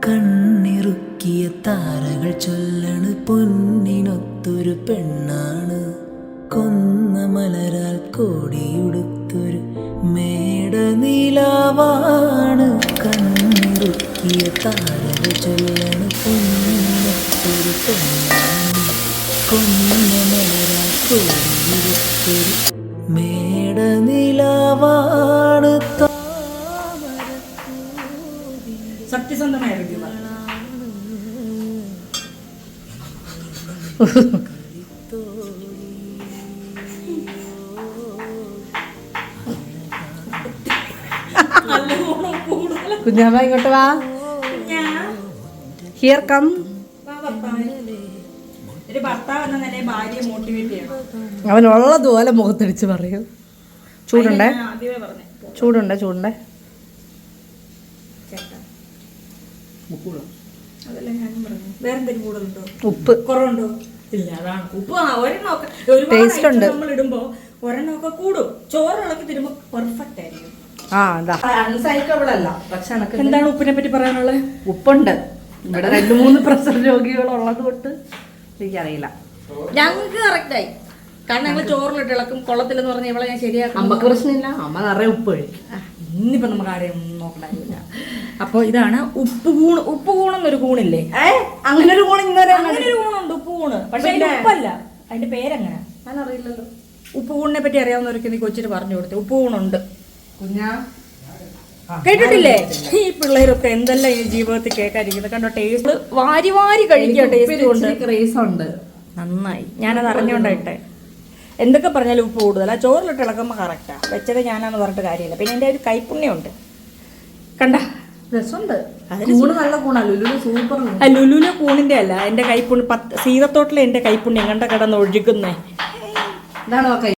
കണ്ണിറുക്കിയ താരകൾ ചൊല്ലണ് പൊന്നിനൊത്തൊരു പെണ്ണാണ്. കൊന്ന മലരാൽ കോടിയുടുത്തൊരു മേടനിലാവാണ്. കണ്ണിറുക്കിയ താരകൾ ചൊല്ലണ് പൊന്നിനൊത്തൊരു പെണ്ണാണ്. കൊന്ന മലരാൽ കോടിയുടുത്തൊരു മേടനിലാവാണ്. സത്യസന്ധമായ കുഞ്ഞാമ്മ ഇങ്ങോട്ട് വാ. Here come. ഒരു ഭർത്താവ് എന്ന നിലയിൽ ഭാര്യയെ മോട്ടിവേറ്റ് ചെയ്യണം. അവനുള്ളതുപോലെ മുഖത്തടിച്ച് പറയൂ. ചൂടുണ്ടേ ആദ്യമേ പറഞ്ഞേ. ചൂടുണ്ടേ ചൂടുണ്ടേ. അതല്ല ഞാനും പറഞ്ഞു. വേറെന്തെങ്കിലും കൂടുതലുണ്ടോ? ഉപ്പ് കുറവുണ്ടോ? ഇല്ല, അതാണ് ഉപ്പ്. ഒരെണ്ണമൊക്കെ ടേസ്റ്റ് ഉണ്ട്. നമ്മൾ ഇടുമ്പോ ഒരെണ്ണമൊക്കെ കൂടും. ചോറ് ഇളക്കി തരുമ്പോ പെർഫെക്റ്റ് ആയിരിക്കും. അൺസൈക്കബിൾ അല്ല. പക്ഷെ എന്താണ് ഉപ്പിനെ പറ്റി പറയാനുള്ളത്? ഉപ്പുണ്ട്. ഇവിടെ 2-3 പ്രഷർ രോഗികളുള്ളത് കൊണ്ട് എനിക്കറിയില്ല. ഞങ്ങൾക്ക് കറക്റ്റായി. കാരണം ഞങ്ങൾ ചോറിലിട്ട് ഇളക്കും. കൊള്ളത്തില്ലെന്ന് പറഞ്ഞ ഇവളെ ഞാൻ ശരിയാക്കും. അമ്മക്ക് പ്രശ്നമില്ല. അമ്മ നിറയെ ഉപ്പ് കഴിക്കും. ഇന്നിപ്പോ നമുക്ക് ആരെയും നോക്കണ്ടായില്ല. അപ്പൊ ഇതാണ് ഉപ്പ് കൂണ്. ഉപ്പ് കൂണെന്നൊരു കൂണില്ലേ? അങ്ങനെ ഒരു കൂണ് ഇന്നലെ അങ്ങനെ ഒരു കൂണുണ്ട്, ഉപ്പ് കൂണ്. പക്ഷെ അതിന്റെ ഉപ്പല്ല, അതിന്റെ പേരെങ്ങനെ ഞാൻ അറിയില്ലല്ലോ. ഉപ്പ് കൂണിനെ പറ്റി അറിയാവുന്നവർക്ക് നീ കൊച്ചിന് പറഞ്ഞു കൊടുത്തു. ഉപ്പ് കൂണുണ്ട്. കുഞ്ഞാ കേട്ടിട്ടില്ലേ? ഈ പിള്ളേരൊക്കെ എന്തെല്ലാം ഈ ജീവിതത്തിൽ കേൾക്കാതിരിക്കുന്നത് കണ്ടോ. ടേസ്റ്റ് വാരി വാരി കഴിക്കുക. ടേസ്റ്റ് കൊണ്ട് ക്രേസ് ഉണ്ട്. നന്നായി. ഞാനത് അറിഞ്ഞോണ്ടായിട്ടെ. എന്തൊക്കെ പറഞ്ഞാലും ഉപ്പ് കൂടുതൽ. ആ ചോറിലിട്ട് ഇളക്കുമ്പോൾ കറക്റ്റാ. വെച്ചത് ഞാനാന്ന് പറഞ്ഞിട്ട് കാര്യമില്ല. പിന്നെ എൻ്റെ ഒരു കൈപ്പുണ്യമുണ്ട്. കണ്ട രസമുണ്ട്. കൂണ് നല്ല കൂണാ. ലുലു സൂപ്പർ. ലുലുവിലെ കൂണിന്റെ അല്ല, എൻ്റെ കൈപ്പുണ്യം. സീതത്തോട്ടിലെ എൻ്റെ കൈപ്പുണ്യം കണ്ട കിടന്ന് ഒഴുകുന്നേ. ഇതാണോ കൈ?